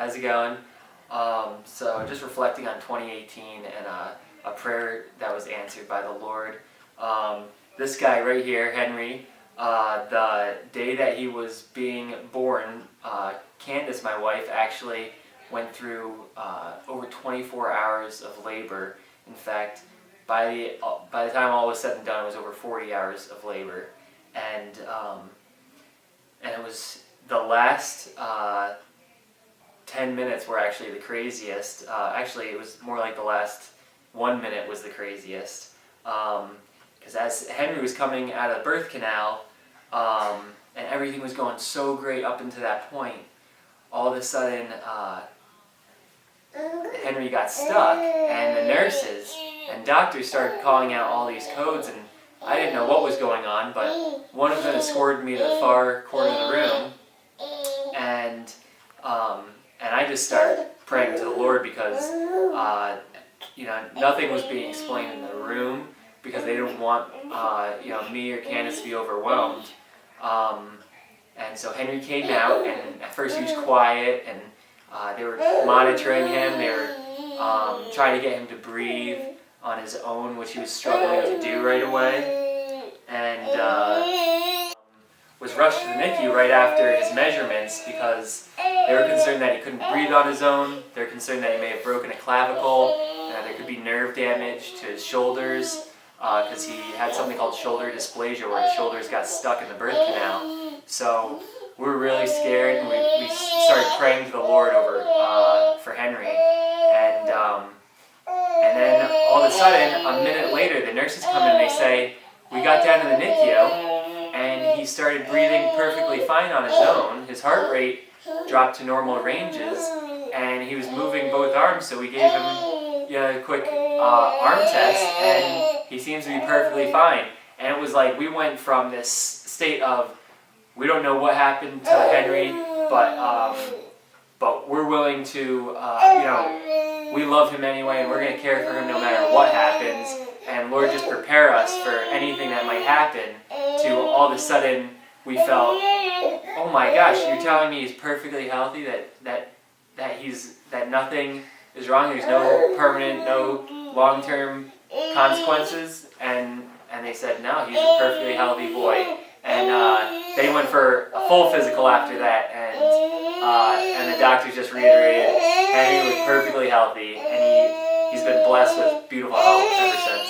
How's it going? So just reflecting on 2018 and a prayer that was answered by the Lord. This guy right here, Henry, the day that he was being born, Candace, my wife, actually went through over 24 hours of labor. In fact, by the time all was said and done, it was over 40 hours of labor, and it was the last 10 minutes were actually the craziest. Actually, it was more like the last 1 minute was the craziest, because as Henry was coming out of the birth canal, and everything was going so great up until that point, all of a sudden Henry got stuck, and the nurses and doctors started calling out all these codes, and I didn't know what was going on, but one of them escorted me to the far corner of the room, and I just started praying to the Lord because nothing was being explained in the room because they didn't want me or Candace to be overwhelmed. And so Henry came out, and at first he was quiet, and they were monitoring him. They were trying to get him to breathe on his own, which he was struggling to do right away, and was rushed to the NICU right after his measurements because they were concerned that he couldn't breathe on his own. They're concerned that he may have broken a clavicle, and that there could be nerve damage to his shoulders because he had something called shoulder dysplasia where his shoulders got stuck in the birth canal. So we were really scared, and we started praying to the Lord for Henry, and then all of a sudden, a minute later, the nurses come in and they say, we got down to the NICU, and he started breathing perfectly fine on his own. His heart rate dropped to normal ranges, and he was moving both arms, so we gave him a quick arm test, and he seems to be perfectly fine. And it was like we went from this state of, we don't know what happened to Henry, but we're willing to, we love him anyway, and we're going to care for him no matter what happens. And Lord, just prepare us for anything that might happen. To all of a sudden, we felt, oh my gosh, you're telling me he's perfectly healthy, that nothing is wrong, there's no permanent, no long-term consequences. And they said, no, he's a perfectly healthy boy. And they went for a full physical after that, and the doctors just reiterated Henry was perfectly healthy, and he's been blessed with beautiful health ever since.